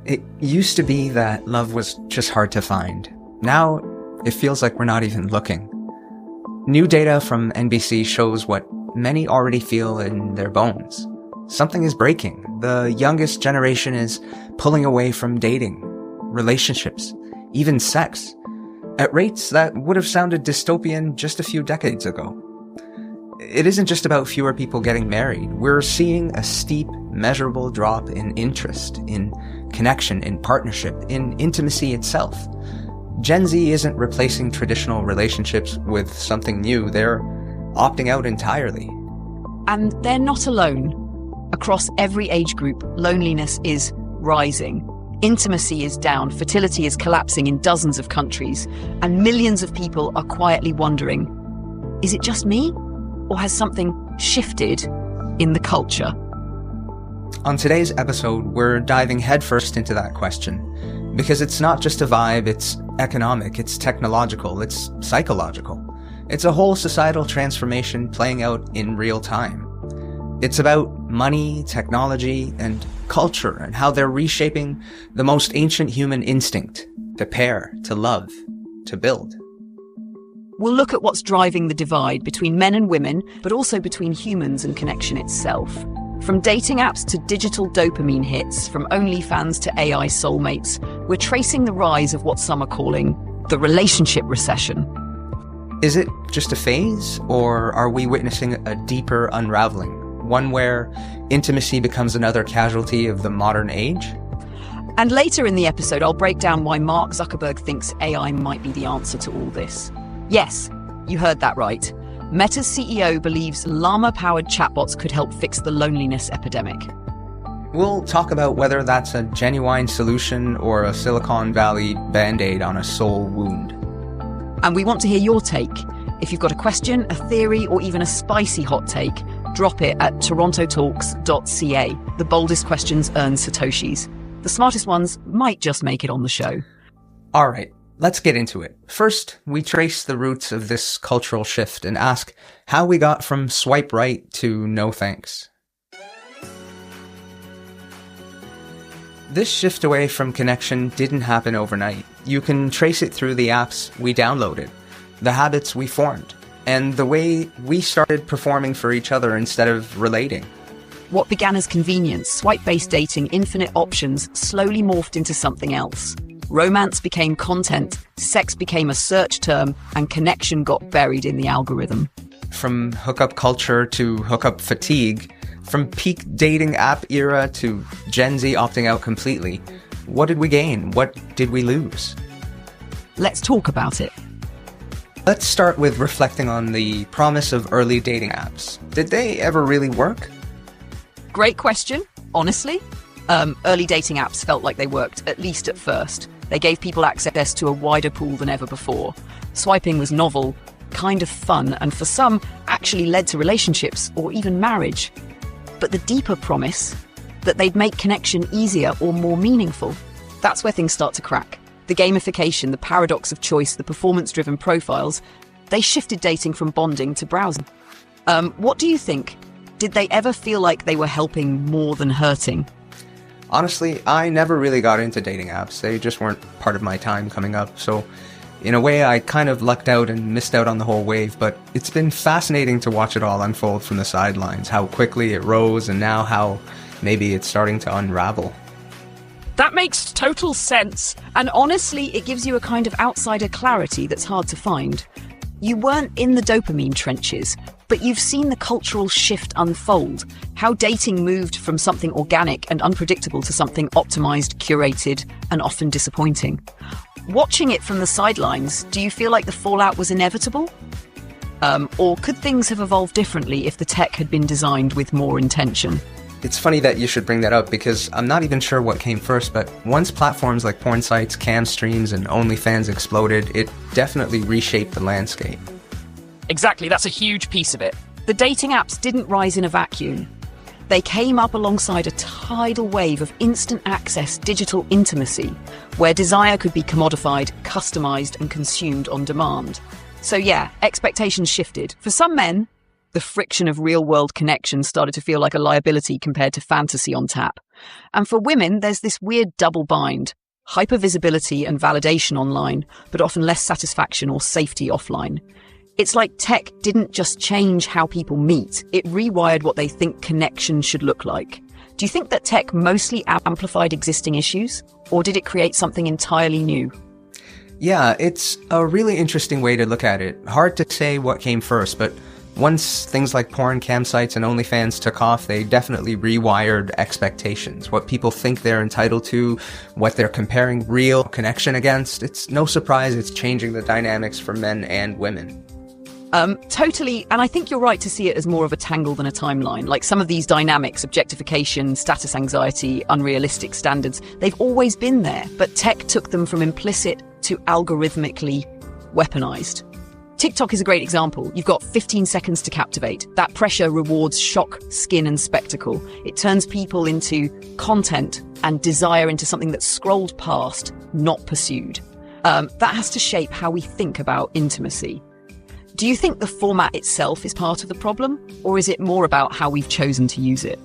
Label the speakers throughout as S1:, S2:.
S1: It used to be that love was just hard to find. Now, it feels like we're not even looking. New data from NBC shows what many already feel in their bones. Something is breaking. The youngest generation is pulling away from dating, relationships, even sex, at rates that would have sounded dystopian just a few decades ago. It isn't just about fewer people getting married. We're seeing a steep, measurable drop in interest, in connection, in partnership, in intimacy itself. Gen Z isn't replacing traditional relationships with something new. They're opting out entirely.
S2: And they're not alone. Across every age group, loneliness is rising. Intimacy is down, fertility is collapsing in dozens of countries, and millions of people are quietly wondering, is it just me? Or has something shifted in the culture?
S1: On today's episode, we're diving headfirst into that question, because it's not just a vibe, it's economic, it's technological, it's psychological. It's a whole societal transformation playing out in real time. It's about money, technology, and culture, and how they're reshaping the most ancient human instinct: to pair, to love, to build.
S2: We'll look at what's driving the divide between men and women, but also between humans and connection itself. From dating apps to digital dopamine hits, from OnlyFans to AI soulmates, we're tracing the rise of what some are calling the relationship recession.
S1: Is it just a phase, or are we witnessing a deeper unraveling? One where intimacy becomes another casualty of the modern age?
S2: And later in the episode, I'll break down why Mark Zuckerberg thinks AI might be the answer to all this. Yes, you heard that right. Meta's CEO believes llama-powered chatbots could help fix the loneliness epidemic.
S1: We'll talk about whether that's a genuine solution or a Silicon Valley band-aid on a soul wound.
S2: And we want to hear your take. If you've got a question, a theory, or even a spicy hot take, drop it at torontotalks.ca. The boldest questions earn Satoshis. The smartest ones might just make it on the show.
S1: All right, let's get into it. First, we trace the roots of this cultural shift and ask how we got from swipe right to no thanks. This shift away from connection didn't happen overnight. You can trace it through the apps we downloaded, the habits we formed, and the way we started performing for each other instead of relating.
S2: What began as convenience, swipe-based dating, infinite options, slowly morphed into something else. Romance became content, sex became a search term, and connection got buried in the algorithm.
S1: From hookup culture to hookup fatigue, from peak dating app era to Gen Z opting out completely, what did we gain? What did we lose?
S2: Let's talk about it.
S1: Let's start with reflecting on the promise of early dating apps. Did they ever really work?
S2: Great question, honestly. Early dating apps felt like they worked, at least at first. They gave people access to a wider pool than ever before. Swiping was novel, kind of fun, and for some, actually led to relationships or even marriage. But the deeper promise, that they'd make connection easier or more meaningful, that's where things start to crack. The gamification, the paradox of choice, the performance-driven profiles, they shifted dating from bonding to browsing. What do you think? Did they ever feel like they were helping more than hurting?
S1: Honestly, I never really got into dating apps. They just weren't part of my time coming up. So in a way, I kind of lucked out and missed out on the whole wave, but it's been fascinating to watch it all unfold from the sidelines, how quickly it rose and now how maybe it's starting to unravel.
S2: That makes total sense. And honestly, it gives you a kind of outsider clarity that's hard to find. You weren't in the dopamine trenches, but you've seen the cultural shift unfold, how dating moved from something organic and unpredictable to something optimized, curated, and often disappointing. Watching it from the sidelines, do you feel like the fallout was inevitable? Or could things have evolved differently if the tech had been designed with more intention?
S1: It's funny that you should bring that up because I'm not even sure what came first, but once platforms like porn sites, cam streams, and OnlyFans exploded, it definitely reshaped the landscape.
S2: Exactly, that's a huge piece of it. The dating apps didn't rise in a vacuum. They came up alongside a tidal wave of instant access digital intimacy, where desire could be commodified, customized, and consumed on demand. So yeah, expectations shifted. For some men, The friction of real-world connections started to feel like a liability compared to fantasy on tap. And for women, there's this weird double bind. Hypervisibility and validation online, but often less satisfaction or safety offline. It's like tech didn't just change how people meet, it rewired what they think connection should look like. Do you think that tech mostly amplified existing issues, or did it create something entirely new?
S1: Yeah, it's a really interesting way to look at it. Hard to say what came first, but once things like porn campsites and OnlyFans took off, they definitely rewired expectations. What people think they're entitled to, what they're comparing real connection against. It's no surprise it's changing the dynamics for men and women.
S2: Totally, and I think you're right to see it as more of a tangle than a timeline. Like some of these dynamics, objectification, status anxiety, unrealistic standards, they've always been there, but tech took them from implicit to algorithmically weaponized. TikTok is a great example. You've got 15 seconds to captivate. That pressure rewards shock, skin, and spectacle. It turns people into content and desire into something that's scrolled past, not pursued. That has to shape how we think about intimacy. Do you think the format itself is part of the problem, or is it more about how we've chosen to use it?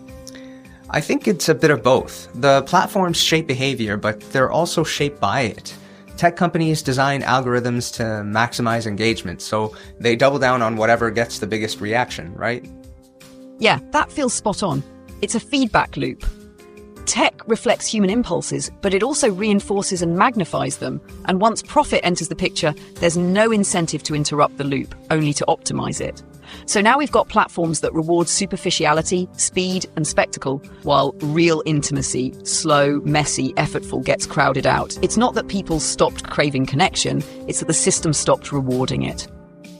S1: I think it's a bit of both. The platforms shape behavior, but they're also shaped by it. Tech companies design algorithms to maximize engagement, so they double down on whatever gets the biggest reaction, right?
S2: Yeah, that feels spot on. It's a feedback loop. Tech reflects human impulses, but it also reinforces and magnifies them. And once profit enters the picture, there's no incentive to interrupt the loop, only to optimize it. So now we've got platforms that reward superficiality, speed, and spectacle, while real intimacy, slow, messy, effortful, gets crowded out. It's not that people stopped craving connection, it's that the system stopped rewarding it.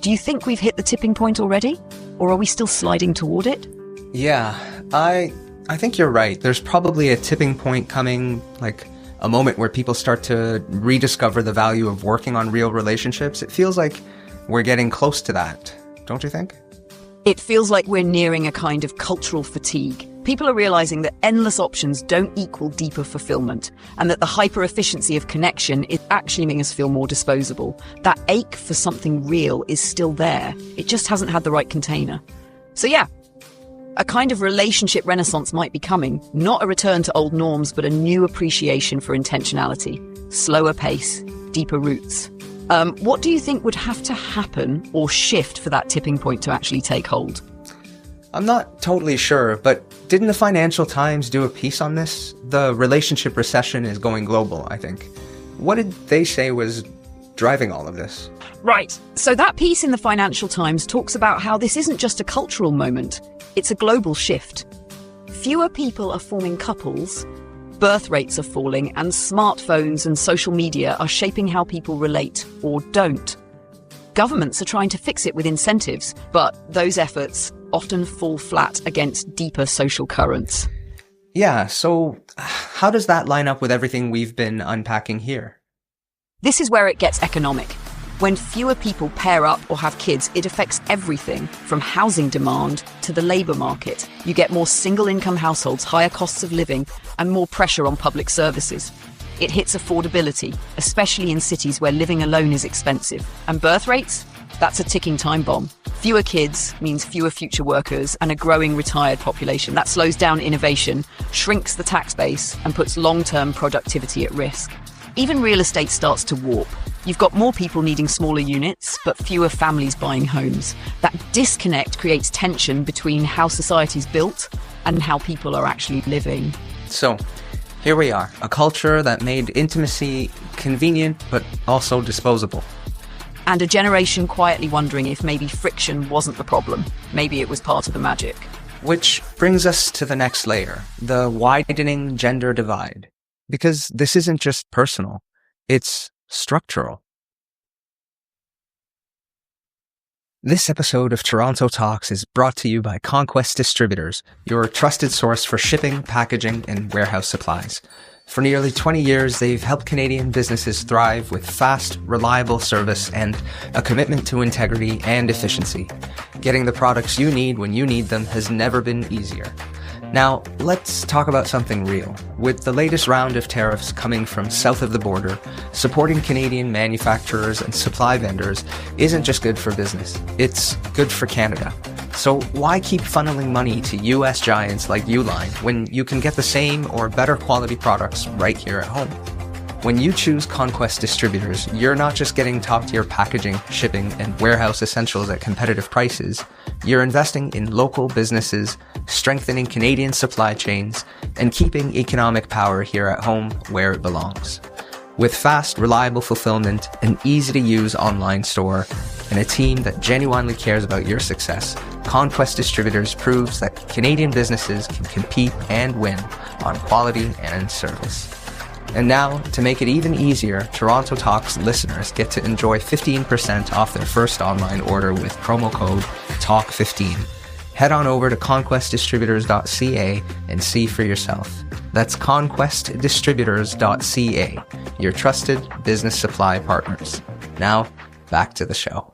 S2: Do you think we've hit the tipping point already? Or are we still sliding toward it?
S1: Yeah, I think you're right. There's probably a tipping point coming, like a moment where people start to rediscover the value of working on real relationships. It feels like we're getting close to that, don't you think?
S2: It feels like we're nearing a kind of cultural fatigue. People are realizing that endless options don't equal deeper fulfillment, and that the hyper-efficiency of connection is actually making us feel more disposable. That ache for something real is still there. It just hasn't had the right container. So yeah, a kind of relationship renaissance might be coming, not a return to old norms, but a new appreciation for intentionality, slower pace, deeper roots. What do you think would have to happen or shift for that tipping point to actually take hold?
S1: I'm not totally sure, but didn't the Financial Times do a piece on this? The relationship recession is going global, I think. What did they say was driving all of this?
S2: Right. So that piece in the Financial Times talks about how this isn't just a cultural moment, it's a global shift. Fewer people are forming couples, birth rates are falling, and smartphones and social media are shaping how people relate or don't. Governments are trying to fix it with incentives, but those efforts often fall flat against deeper social currents.
S1: Yeah, so how does that line up with everything we've been unpacking here?
S2: This is where it gets economic. When fewer people pair up or have kids, it affects everything from housing demand to the labour market. You get more single-income households, higher costs of living, and more pressure on public services. It hits affordability, especially in cities where living alone is expensive. And birth rates? That's a ticking time bomb. Fewer kids means fewer future workers and a growing retired population. That slows down innovation, shrinks the tax base, and puts long-term productivity at risk. Even real estate starts to warp. You've got more people needing smaller units, but fewer families buying homes. That disconnect creates tension between how society's built and how people are actually living.
S1: So, here we are, a culture that made intimacy convenient, but also disposable.
S2: And a generation quietly wondering if maybe friction wasn't the problem. Maybe it was part of the magic.
S1: Which brings us to the next layer, the widening gender divide. Because this isn't just personal, it's structural. This episode of Toronto Talks is brought to you by Conquest Distributors, your trusted source for shipping, packaging, and warehouse supplies. For nearly 20 years, they've helped Canadian businesses thrive with fast, reliable service and a commitment to integrity and efficiency. Getting the products you need when you need them has never been easier. Now, let's talk about something real. With the latest round of tariffs coming from south of the border, supporting Canadian manufacturers and supply vendors isn't just good for business, it's good for Canada. So why keep funneling money to US giants like Uline when you can get the same or better quality products right here at home? When you choose Conquest Distributors, you're not just getting top-tier packaging, shipping, and warehouse essentials at competitive prices. You're investing in local businesses, strengthening Canadian supply chains, and keeping economic power here at home where it belongs. With fast, reliable fulfillment, an easy-to-use online store, and a team that genuinely cares about your success, Conquest Distributors proves that Canadian businesses can compete and win on quality and service. And now, to make it even easier, Toronto Talks listeners get to enjoy 15% off their first online order with promo code TALK15. Head on over to conquestdistributors.ca and see for yourself. That's conquestdistributors.ca, your trusted business supply partners. Now, back to the show.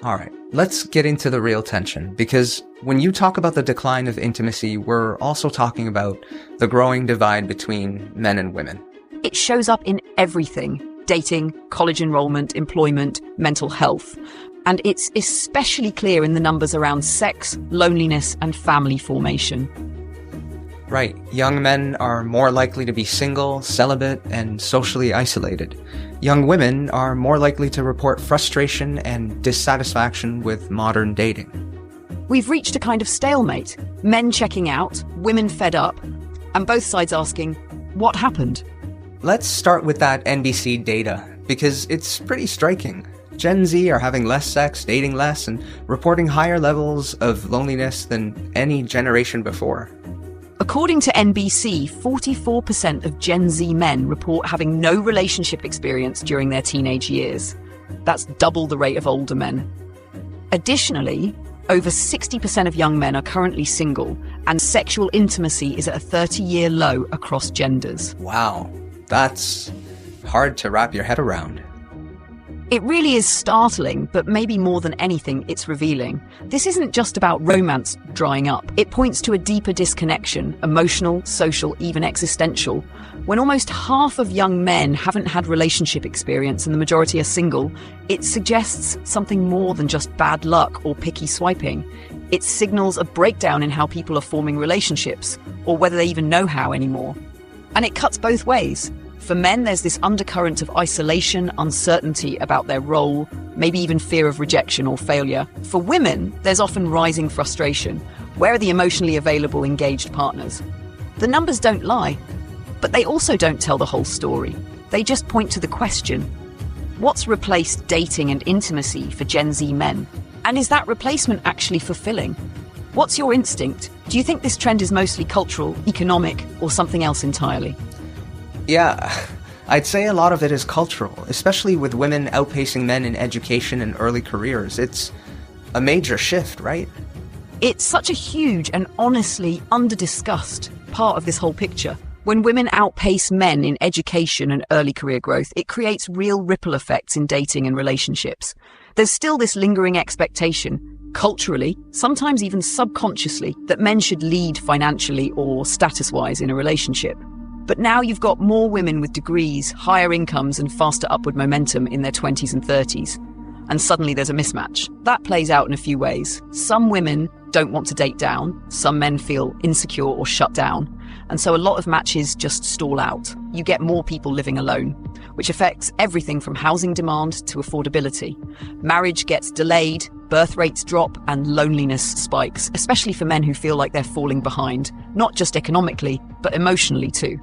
S1: Alright, let's get into the real tension, because when you talk about the decline of intimacy, we're also talking about the growing divide between men and women.
S2: It shows up in everything: dating, college enrollment, employment, mental health. And it's especially clear in the numbers around sex, loneliness, and family formation.
S1: Right, young men are more likely to be single, celibate, and socially isolated. Young women are more likely to report frustration and dissatisfaction with modern dating.
S2: We've reached a kind of stalemate. Men checking out, women fed up, and both sides asking, what happened?
S1: Let's start with that NBC data, because it's pretty striking. Gen Z are having less sex, dating less, and reporting higher levels of loneliness than any generation before.
S2: According to NBC, 44% of Gen Z men report having no relationship experience during their teenage years. That's double the rate of older men. Additionally, over 60% of young men are currently single, and sexual intimacy is at a 30-year low across genders.
S1: Wow, that's hard to wrap your head around.
S2: It really is startling, but maybe more than anything, it's revealing. This isn't just about romance drying up. It points to a deeper disconnection, emotional, social, even existential. When almost half of young men haven't had relationship experience and the majority are single, it suggests something more than just bad luck or picky swiping. It signals a breakdown in how people are forming relationships, or whether they even know how anymore. And it cuts both ways. For men, there's this undercurrent of isolation, uncertainty about their role, maybe even fear of rejection or failure. For women, there's often rising frustration. Where are the emotionally available, engaged partners? The numbers don't lie, but they also don't tell the whole story. They just point to the question: what's replaced dating and intimacy for Gen Z men? And is that replacement actually fulfilling? What's your instinct? Do you think this trend is mostly cultural, economic, or something else entirely?
S1: Yeah, I'd say a lot of it is cultural, especially with women outpacing men in education and early careers. It's a major shift, right?
S2: It's such a huge and honestly under-discussed part of this whole picture. When women outpace men in education and early career growth, it creates real ripple effects in dating and relationships. There's still this lingering expectation, culturally, sometimes even subconsciously, that men should lead financially or status-wise in a relationship. But now you've got more women with degrees, higher incomes, and faster upward momentum in their 20s and 30s. And suddenly there's a mismatch. That plays out in a few ways. Some women don't want to date down. Some men feel insecure or shut down. And so a lot of matches just stall out. You get more people living alone, which affects everything from housing demand to affordability. Marriage gets delayed, birth rates drop, and loneliness spikes, especially for men who feel like they're falling behind, not just economically, but emotionally too.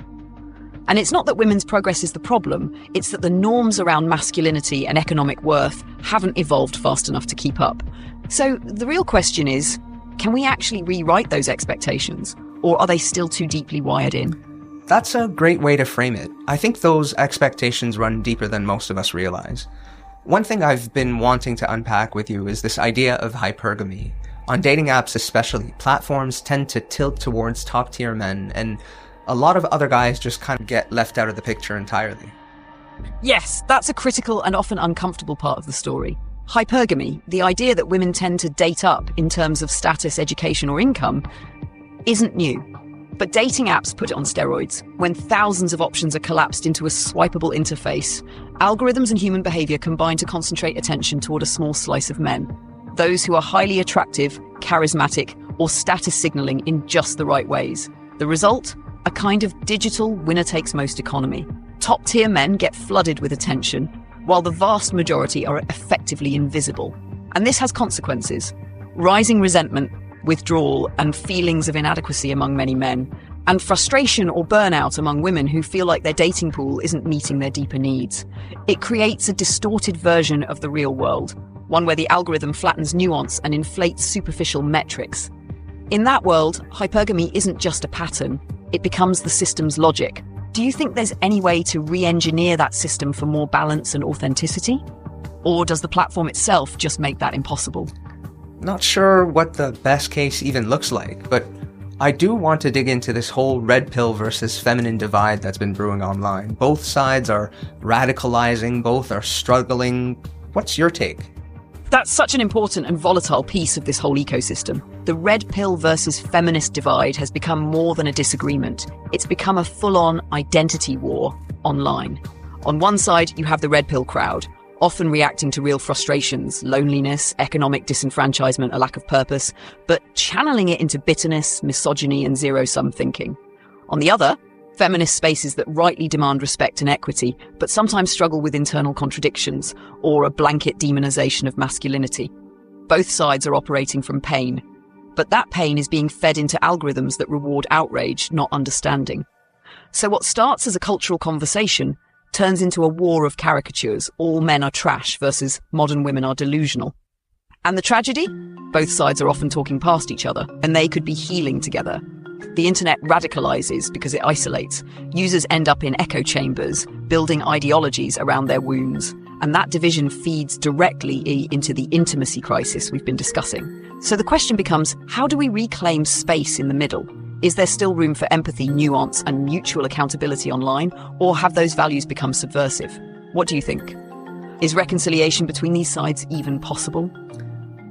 S2: And it's not that women's progress is the problem, it's that the norms around masculinity and economic worth haven't evolved fast enough to keep up. So the real question is, can we actually rewrite those expectations, or are they still too deeply wired in?
S1: That's a great way to frame it. I think those expectations run deeper than most of us realize. One thing I've been wanting to unpack with you is this idea of hypergamy. On dating apps especially, platforms tend to tilt towards top-tier men, and a lot of other guys just kind of get left out of the picture entirely.
S2: Yes, that's a critical and often uncomfortable part of the story. Hypergamy, the idea that women tend to date up in terms of status, education, or income, isn't new. But dating apps put it on steroids. When thousands of options are collapsed into a swipeable interface, algorithms and human behavior combine to concentrate attention toward a small slice of men. Those who are highly attractive, charismatic, or status signaling in just the right ways. The result? A kind of digital winner-takes-most economy. Top-tier men get flooded with attention, while the vast majority are effectively invisible. And this has consequences. Rising resentment, withdrawal, and feelings of inadequacy among many men, and frustration or burnout among women who feel like their dating pool isn't meeting their deeper needs. It creates a distorted version of the real world, one where the algorithm flattens nuance and inflates superficial metrics. In that world, hypergamy isn't just a pattern, it becomes the system's logic. Do you think there's any way to re-engineer that system for more balance and authenticity? Or does the platform itself just make that impossible?
S1: Not sure what the best case even looks like, but I do want to dig into this whole red pill versus feminine divide that's been brewing online. Both sides are radicalizing, both are struggling. What's your take?
S2: That's such an important and volatile piece of this whole ecosystem. The red pill versus feminist divide has become more than a disagreement. It's become a full-on identity war online. On one side, you have the red pill crowd, often reacting to real frustrations, loneliness, economic disenfranchisement, a lack of purpose, but channeling it into bitterness, misogyny, and zero-sum thinking. On the other, feminist spaces that rightly demand respect and equity, but sometimes struggle with internal contradictions or a blanket demonization of masculinity. Both sides are operating from pain, but that pain is being fed into algorithms that reward outrage, not understanding. So what starts as a cultural conversation turns into a war of caricatures. All men are trash versus modern women are delusional. And the tragedy? Both sides are often talking past each other, and they could be healing together. The internet radicalizes because it isolates. Users end up in echo chambers, building ideologies around their wounds. And that division feeds directly into the intimacy crisis we've been discussing. So the question becomes, how do we reclaim space in the middle? Is there still room for empathy, nuance, and mutual accountability online? Or have those values become subversive? What do you think? Is reconciliation between these sides even possible?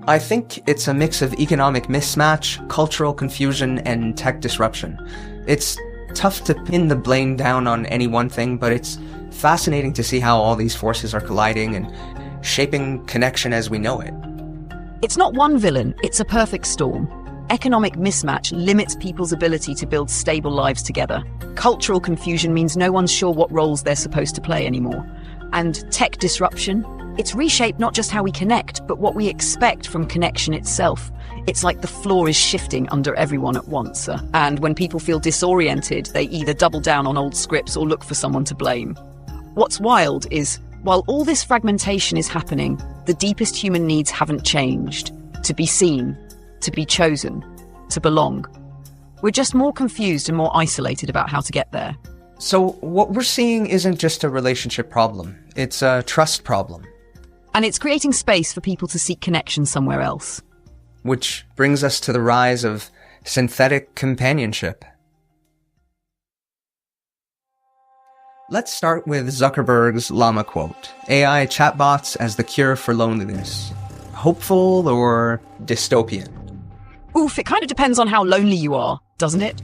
S1: I think it's a mix of economic mismatch, cultural confusion, and tech disruption. It's tough to pin the blame down on any one thing, but it's fascinating to see how all these forces are colliding and shaping connection as we know it.
S2: It's not one villain, it's a perfect storm. Economic mismatch limits people's ability to build stable lives together. Cultural confusion means no one's sure what roles they're supposed to play anymore. And tech disruption? It's reshaped not just how we connect, but what we expect from connection itself. It's like the floor is shifting under everyone at once. And when people feel disoriented, they either double down on old scripts or look for someone to blame. What's wild is, while all this fragmentation is happening, the deepest human needs haven't changed. To be seen, to be chosen, to belong. We're just more confused and more isolated about how to get there.
S1: So what we're seeing isn't just a relationship problem, it's a trust problem.
S2: And it's creating space for people to seek connection somewhere else.
S1: Which brings us to the rise of synthetic companionship. Let's start with Zuckerberg's llama quote, AI chatbots as the cure for loneliness. Hopeful or dystopian?
S2: Oof, it kind of depends on how lonely you are, doesn't it?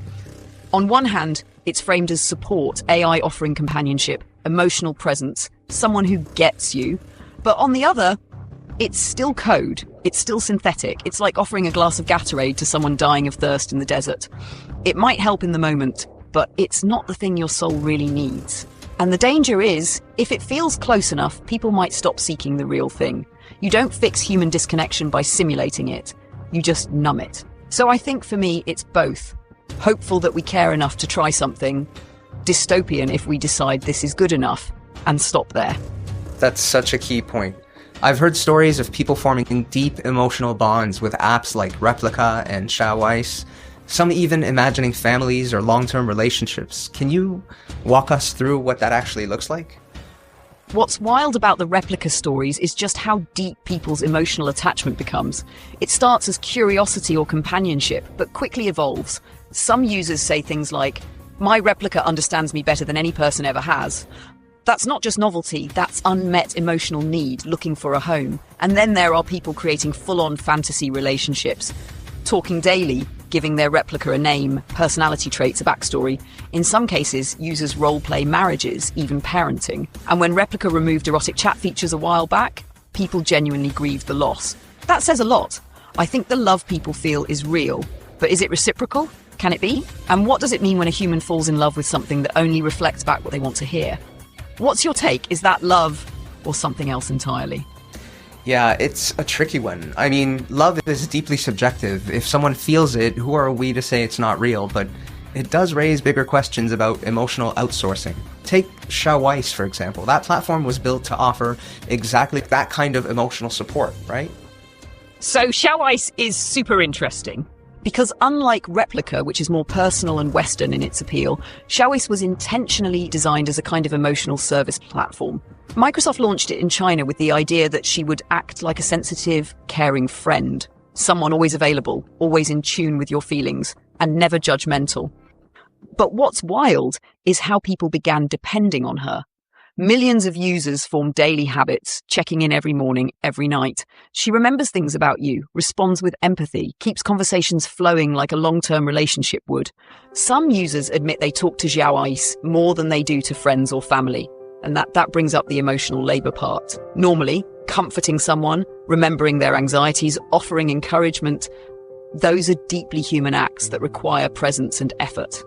S2: On one hand, it's framed as support, AI offering companionship, emotional presence, someone who gets you. But on the other, it's still code. It's still synthetic. It's like offering a glass of Gatorade to someone dying of thirst in the desert. It might help in the moment, but it's not the thing your soul really needs. And the danger is, if it feels close enough, people might stop seeking the real thing. You don't fix human disconnection by simulating it. You just numb it. So I think for me, it's both. Hopeful that we care enough to try something. Dystopian if we decide this is good enough and stop there.
S1: That's such a key point. I've heard stories of people forming deep emotional bonds with apps like Replika and Xiaoice, some even imagining families or long-term relationships. Can you walk us through what that actually looks like?
S2: What's wild about the Replika stories is just how deep people's emotional attachment becomes. It starts as curiosity or companionship, but quickly evolves. Some users say things like, "My Replika understands me better than any person ever has." That's not just novelty, that's unmet emotional need, looking for a home. And then there are people creating full-on fantasy relationships, talking daily, giving their replica a name, personality traits, a backstory. In some cases, users role-play marriages, even parenting. And when Replika removed erotic chat features a while back, people genuinely grieved the loss. That says a lot. I think the love people feel is real, but is it reciprocal? Can it be? And what does it mean when a human falls in love with something that only reflects back what they want to hear? What's your take? Is that love or something else entirely?
S1: Yeah, it's a tricky one. I mean, love is deeply subjective. If someone feels it, who are we to say it's not real? But it does raise bigger questions about emotional outsourcing. Take Xiaoice, for example. That platform was built to offer exactly that kind of emotional support, right?
S2: So Xiaoice is super interesting. Because unlike Replika, which is more personal and Western in its appeal, Xiaoice was intentionally designed as a kind of emotional service platform. Microsoft launched it in China with the idea that she would act like a sensitive, caring friend. Someone always available, always in tune with your feelings, and never judgmental. But what's wild is how people began depending on her. Millions of users form daily habits, checking in every morning, every night. She remembers things about you, responds with empathy, keeps conversations flowing like a long-term relationship would. Some users admit they talk to Xiaoice more than they do to friends or family. And that brings up the emotional labor part. Normally, comforting someone, remembering their anxieties, offering encouragement, those are deeply human acts that require presence and effort.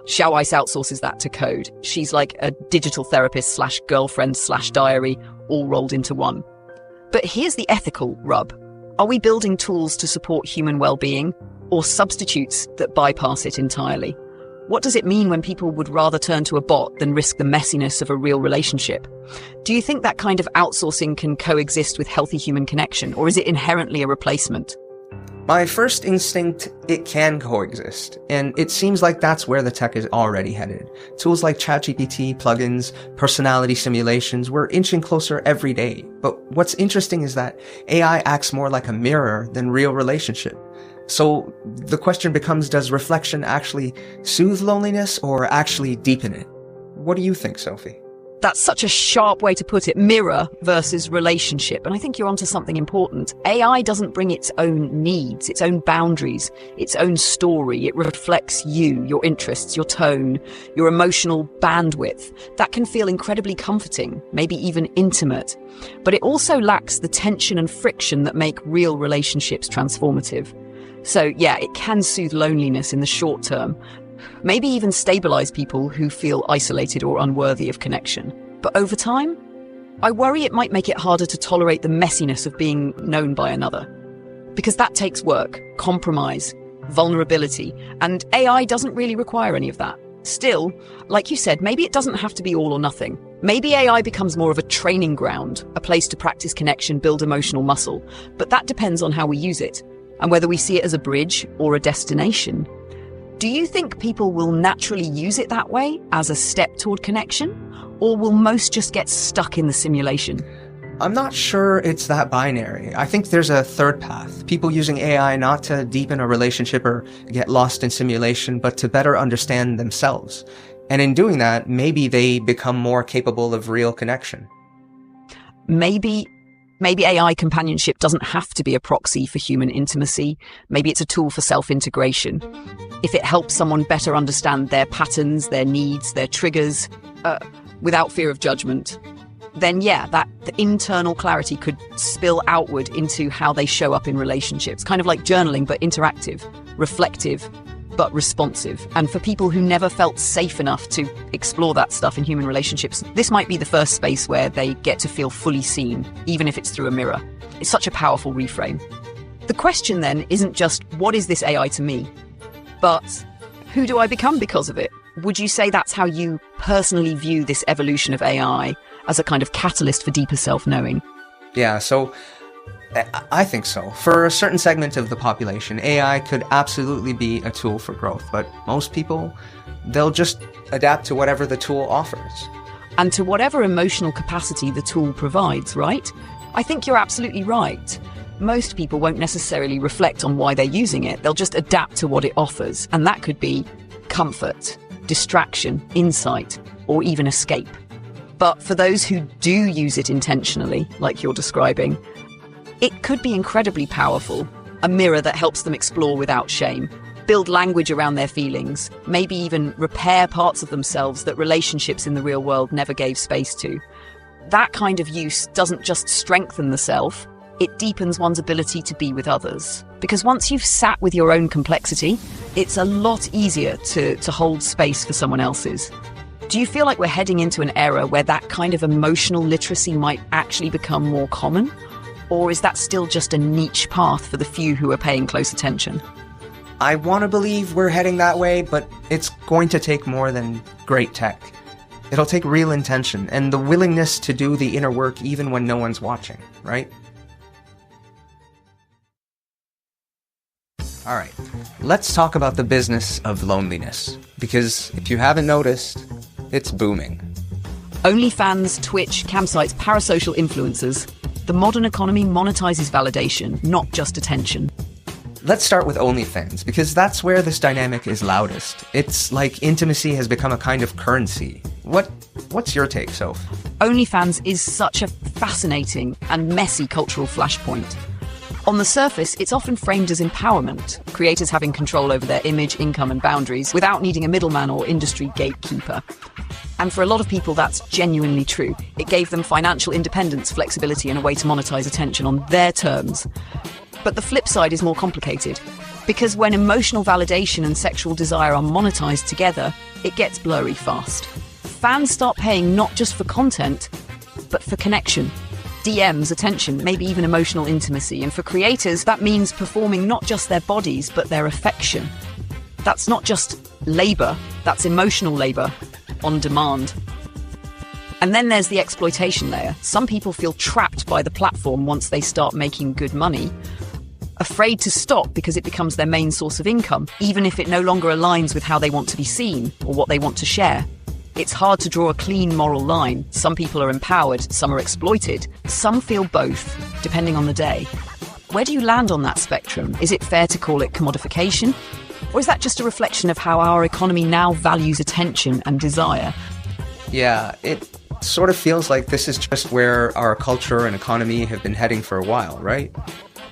S2: Xiaoice outsources that to code. She's like a digital therapist / girlfriend / diary, all rolled into one. But here's the ethical rub. Are we building tools to support human well-being or substitutes that bypass it entirely? What does it mean when people would rather turn to a bot than risk the messiness of a real relationship? Do you think that kind of outsourcing can coexist with healthy human connection, or is it inherently a replacement?
S1: My first instinct, it can coexist, and it seems like that's where the tech is already headed. Tools like ChatGPT, plugins, personality simulations, we're inching closer every day. But what's interesting is that AI acts more like a mirror than real relationship. So the question becomes, does reflection actually soothe loneliness or actually deepen it? What do you think, Sophie?
S2: That's such a sharp way to put it, mirror versus relationship. And I think you're onto something important. AI doesn't bring its own needs, its own boundaries, its own story. It reflects you, your interests, your tone, your emotional bandwidth. That can feel incredibly comforting, maybe even intimate. But it also lacks the tension and friction that make real relationships transformative. So yeah, it can soothe loneliness in the short term, maybe even stabilize people who feel isolated or unworthy of connection. But over time, I worry it might make it harder to tolerate the messiness of being known by another. Because that takes work, compromise, vulnerability, and AI doesn't really require any of that. Still, like you said, maybe it doesn't have to be all or nothing. Maybe AI becomes more of a training ground, a place to practice connection, build emotional muscle. But that depends on how we use it, and whether we see it as a bridge or a destination. Do you think people will naturally use it that way, as a step toward connection? Or will most just get stuck in the simulation?
S1: I'm not sure it's that binary. I think there's a third path. People using AI not to deepen a relationship or get lost in simulation, but to better understand themselves. And in doing that, maybe they become more capable of real connection.
S2: Maybe AI companionship doesn't have to be a proxy for human intimacy. Maybe it's a tool for self-integration. If it helps someone better understand their patterns, their needs, their triggers, without fear of judgment, then yeah, that the internal clarity could spill outward into how they show up in relationships. Kind of like journaling, but interactive, reflective, but responsive. And for people who never felt safe enough to explore that stuff in human relationships, this might be the first space where they get to feel fully seen, even if it's through a mirror. It's such a powerful reframe. The question then isn't just, what is this AI to me? But who do I become because of it? Would you say that's how you personally view this evolution of AI, as a kind of catalyst for deeper self-knowing?
S1: Yeah, so I think so. For a certain segment of the population, AI could absolutely be a tool for growth, but most people, they'll just adapt to whatever the tool offers.
S2: And to whatever emotional capacity the tool provides, right? I think you're absolutely right. Most people won't necessarily reflect on why they're using it. They'll just adapt to what it offers. And that could be comfort, distraction, insight, or even escape. But for those who do use it intentionally, like you're describing, it could be incredibly powerful, a mirror that helps them explore without shame. build language around their feelings, maybe even repair parts of themselves that relationships in the real world never gave space to. That kind of use doesn't just strengthen the self, it deepens one's ability to be with others. Because once you've sat with your own complexity, it's a lot easier to hold space for someone else's. Do you feel like we're heading into an era where that kind of emotional literacy might actually become more common? Or is that still just a niche path for the few who are paying close attention?
S1: I want to believe we're heading that way, but it's going to take more than great tech. It'll take real intention and the willingness to do the inner work even when no one's watching, right? Alright, let's talk about the business of loneliness, because if you haven't noticed, it's booming.
S2: OnlyFans, Twitch, campsites, parasocial influencers. The modern economy monetizes validation, not just attention.
S1: Let's start with OnlyFans, because that's where this dynamic is loudest. It's like intimacy has become a kind of currency. What's your take, Soph?
S2: OnlyFans is such a fascinating and messy cultural flashpoint. On the surface, it's often framed as empowerment, creators having control over their image, income, and boundaries without needing a middleman or industry gatekeeper. And for a lot of people, that's genuinely true. It gave them financial independence, flexibility, and a way to monetize attention on their terms. But the flip side is more complicated, because when emotional validation and sexual desire are monetized together, it gets blurry fast. Fans start paying not just for content, but for connection. DMs, attention, maybe even emotional intimacy. And for creators, that means performing not just their bodies, but their affection. That's not just labor, that's emotional labor on demand. And then there's the exploitation layer. Some people feel trapped by the platform once they start making good money, afraid to stop because it becomes their main source of income, even if it no longer aligns with how they want to be seen or what they want to share. It's hard to draw a clean moral line. Some people are empowered, some are exploited, some feel both, depending on the day. Where do you land on that spectrum? Is it fair to call it commodification? Or is that just a reflection of how our economy now values attention and desire?
S1: Yeah, it sort of feels like this is just where our culture and economy have been heading for a while, right?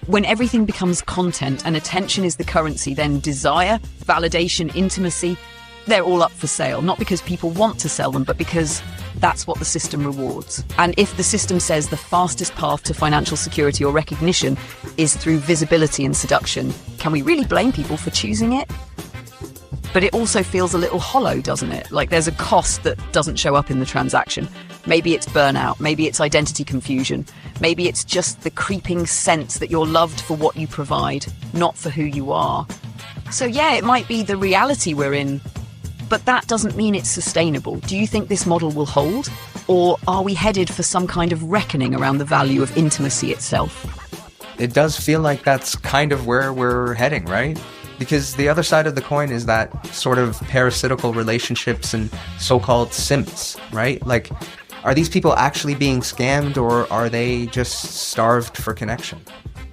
S2: When everything becomes content and attention is the currency, then desire, validation, intimacy, they're all up for sale, not because people want to sell them, but because that's what the system rewards. And if the system says the fastest path to financial security or recognition is through visibility and seduction, can we really blame people for choosing it? But it also feels a little hollow, doesn't it? Like there's a cost that doesn't show up in the transaction. Maybe it's burnout, maybe it's identity confusion, maybe it's just the creeping sense that you're loved for what you provide, not for who you are. So yeah, it might be the reality we're in, but that doesn't mean it's sustainable. Do you think this model will hold? Or are we headed for some kind of reckoning around the value of intimacy itself?
S1: It does feel like that's kind of where we're heading, right? Because the other side of the coin is that sort of parasitical relationships and so-called simps, right? Like, are these people actually being scammed or are they just starved for connection?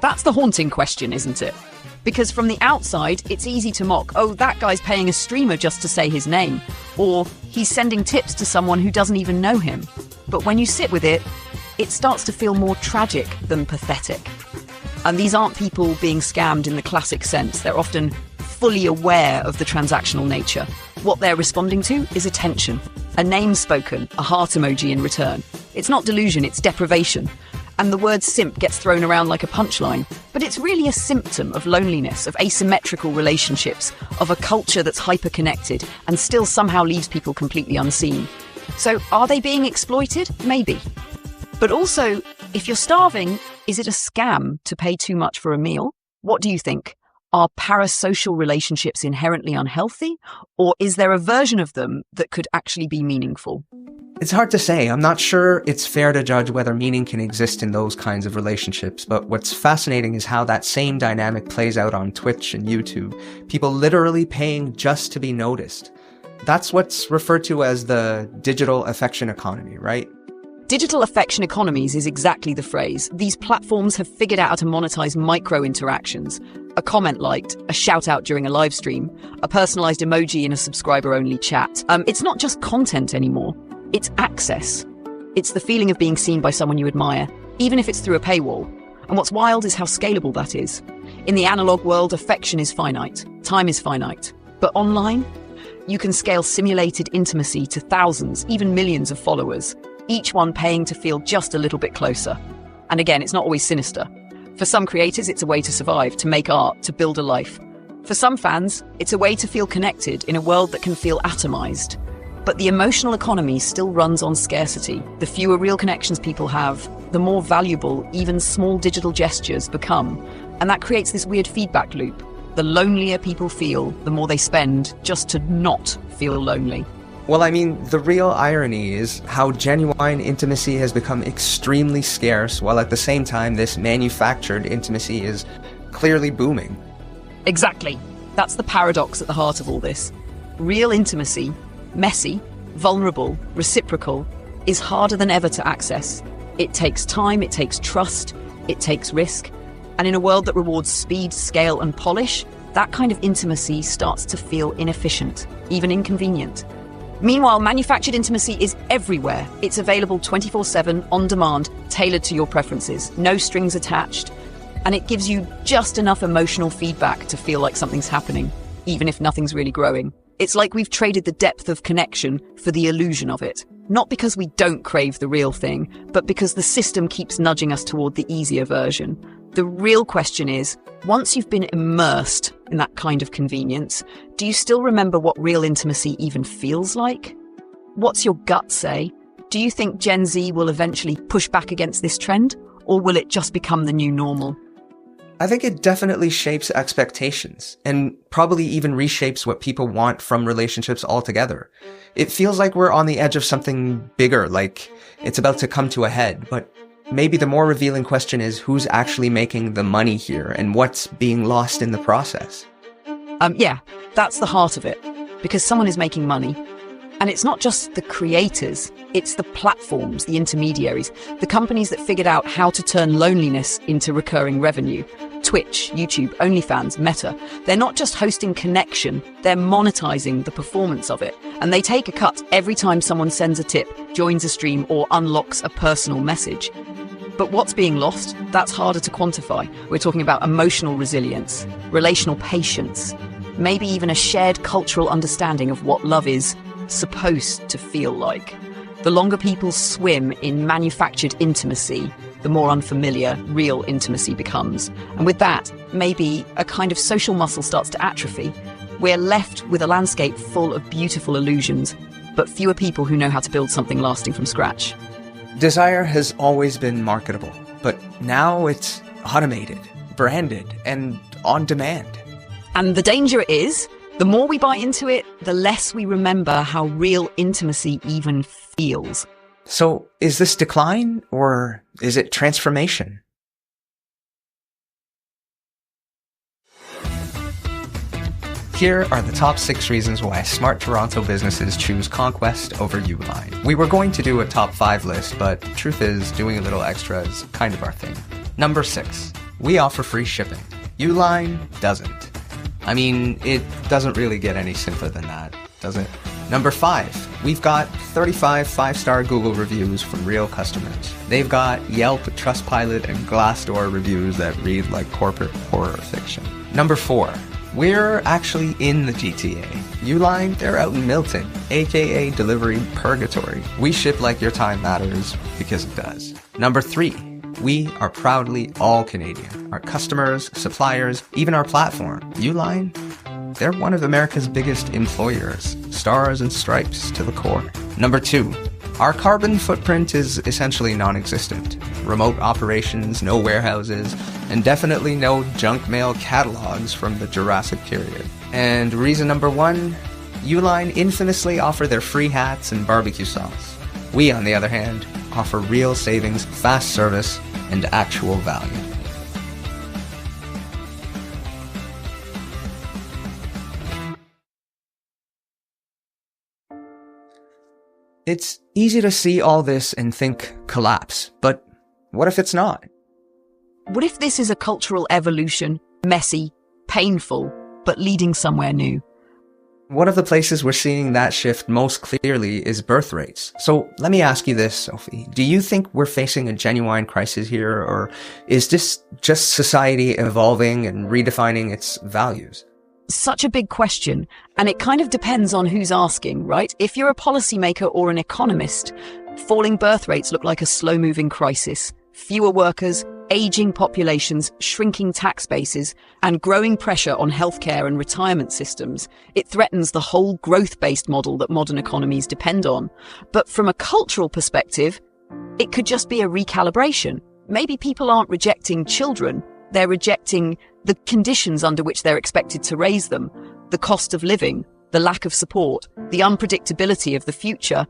S2: That's the haunting question, isn't it? Because from the outside, it's easy to mock, oh, that guy's paying a streamer just to say his name, or he's sending tips to someone who doesn't even know him. But when you sit with it, it starts to feel more tragic than pathetic. And these aren't people being scammed in the classic sense. They're often fully aware of the transactional nature. What they're responding to is attention. A name spoken, a heart emoji in return. It's not delusion, it's deprivation. And the word simp gets thrown around like a punchline, but it's really a symptom of loneliness, of asymmetrical relationships, of a culture that's hyper-connected and still somehow leaves people completely unseen. So are they being exploited? Maybe. But also, if you're starving, is it a scam to pay too much for a meal? What do you think? Are parasocial relationships inherently unhealthy? Or is there a version of them that could actually be meaningful?
S1: It's hard to say. I'm not sure it's fair to judge whether meaning can exist in those kinds of relationships, but what's fascinating is how that same dynamic plays out on Twitch and YouTube. People literally paying just to be noticed. That's what's referred to as the digital affection economy, right?
S2: Digital affection economies is exactly the phrase. These platforms have figured out how to monetize micro-interactions. A comment liked, a shout-out during a live stream, a personalized emoji in a subscriber-only chat. It's not just content anymore. It's access. It's the feeling of being seen by someone you admire, even if it's through a paywall. And what's wild is how scalable that is. In the analog world, affection is finite, time is finite. But online, you can scale simulated intimacy to thousands, even millions of followers, each one paying to feel just a little bit closer. And again, it's not always sinister. For some creators, it's a way to survive, to make art, to build a life. For some fans, it's a way to feel connected in a world that can feel atomized. But the emotional economy still runs on scarcity. The fewer real connections people have, the more valuable even small digital gestures become. And that creates this weird feedback loop. The lonelier people feel, the more they spend just to not feel lonely.
S1: Well, I mean, the real irony is how genuine intimacy has become extremely scarce, while at the same time this manufactured intimacy is clearly booming.
S2: Exactly. That's the paradox at the heart of all this. Real intimacy, messy, vulnerable, reciprocal, is harder than ever to access. It takes time, it takes trust, it takes risk. And in a world that rewards speed, scale, and polish, that kind of intimacy starts to feel inefficient, even inconvenient. Meanwhile, manufactured intimacy is everywhere. It's available 24/7, on demand, tailored to your preferences, no strings attached. And it gives you just enough emotional feedback to feel like something's happening, even if nothing's really growing. It's like we've traded the depth of connection for the illusion of it. Not because we don't crave the real thing, but because the system keeps nudging us toward the easier version. The real question is, once you've been immersed in that kind of convenience, do you still remember what real intimacy even feels like? What's your gut say? Do you think Gen Z will eventually push back against this trend, or will it just become the new normal?
S1: I think it definitely shapes expectations, and probably even reshapes what people want from relationships altogether. It feels like we're on the edge of something bigger, like it's about to come to a head, but maybe the more revealing question is who's actually making the money here and what's being lost in the process.
S2: Yeah, that's the heart of it, because someone is making money. And it's not just the creators, it's the platforms, the intermediaries, the companies that figured out how to turn loneliness into recurring revenue. Twitch, YouTube, OnlyFans, Meta. They're not just hosting connection, they're monetizing the performance of it. And they take a cut every time someone sends a tip, joins a stream, or unlocks a personal message. But what's being lost? That's harder to quantify. We're talking about emotional resilience, relational patience, maybe even a shared cultural understanding of what love is supposed to feel like. The longer people swim in manufactured intimacy, the more unfamiliar real intimacy becomes. And with that, maybe a kind of social muscle starts to atrophy. We're left with a landscape full of beautiful illusions, but fewer people who know how to build something lasting from scratch.
S1: Desire has always been marketable, but now it's automated, branded, and on demand.
S2: And the danger is, the more we buy into it, the less we remember how real intimacy even feels.
S1: So, is this decline, or is it transformation? Here are the top 6 reasons why smart Toronto businesses choose Conquest over Uline. We were going to do a top 5 list, but truth is, doing a little extra is kind of our thing. Number 6, we offer free shipping. Uline doesn't. I mean, it doesn't really get any simpler than that, does it? Number 5, we've got 35 5-star Google reviews from real customers. They've got Yelp, Trustpilot, and Glassdoor reviews that read like corporate horror fiction. Number 4, we're actually in the GTA. Uline, they're out in Milton, aka delivery purgatory. We ship like your time matters, because it does. Number 3, we are proudly all Canadian. Our customers, suppliers, even our platform, Uline, they're one of America's biggest employers. Stars and stripes to the core. Number 2, our carbon footprint is essentially non-existent. Remote operations, no warehouses, and definitely no junk mail catalogs from the Jurassic period. And reason number 1, Uline infamously offer their free hats and barbecue sauce. We, on the other hand, offer real savings, fast service, and actual value. It's easy to see all this and think collapse, but what if it's not?
S2: What if this is a cultural evolution, messy, painful, but leading somewhere new?
S1: One of the places we're seeing that shift most clearly is birth rates. So let me ask you this, Sophie. Do you think we're facing a genuine crisis here, or is this just society evolving and redefining its values?
S2: Such a big question, and it kind of depends on who's asking, right? If you're a policymaker or an economist, falling birth rates look like a slow-moving crisis. Fewer workers, aging populations, shrinking tax bases, and growing pressure on healthcare and retirement systems. It threatens the whole growth-based model that modern economies depend on. But from a cultural perspective, it could just be a recalibration. Maybe people aren't rejecting children, they're rejecting the conditions under which they're expected to raise them, the cost of living, the lack of support, the unpredictability of the future.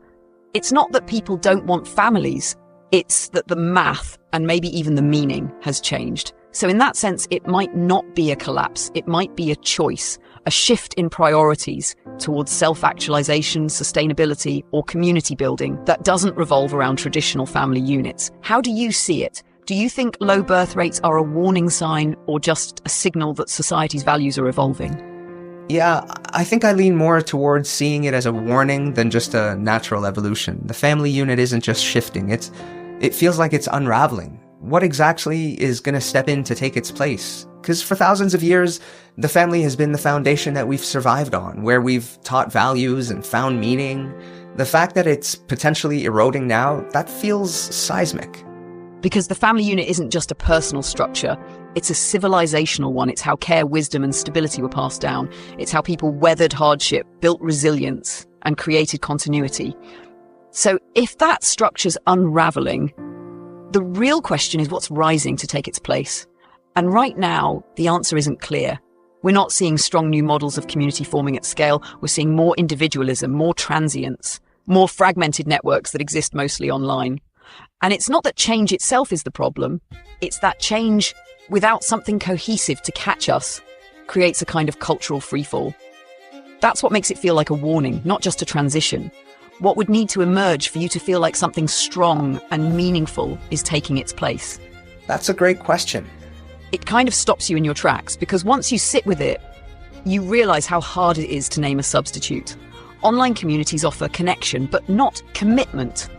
S2: It's not that people don't want families, it's that the math and maybe even the meaning has changed. So in that sense, it might not be a collapse. It might be a choice, a shift in priorities towards self-actualization, sustainability, or community building that doesn't revolve around traditional family units. How do you see it? Do you think low birth rates are a warning sign or just a signal that society's values are evolving?
S1: Yeah, I think I lean more towards seeing it as a warning than just a natural evolution. The family unit isn't just shifting, it feels like it's unraveling. What exactly is going to step in to take its place? Because for thousands of years, the family has been the foundation that we've survived on, where we've taught values and found meaning. The fact that it's potentially eroding now, that feels seismic.
S2: Because the family unit isn't just a personal structure, it's a civilizational one. It's how care, wisdom, and stability were passed down. It's how people weathered hardship, built resilience, and created continuity. So if that structure's unraveling, the real question is what's rising to take its place. And right now, the answer isn't clear. We're not seeing strong new models of community forming at scale. We're seeing more individualism, more transience, more fragmented networks that exist mostly online. And it's not that change itself is the problem, it's that change without something cohesive to catch us creates a kind of cultural freefall. That's what makes it feel like a warning, not just a transition. What would need to emerge for you to feel like something strong and meaningful is taking its place?
S1: That's a great question.
S2: It kind of stops you in your tracks, because once you sit with it, you realize how hard it is to name a substitute. Online communities offer connection, but not commitment.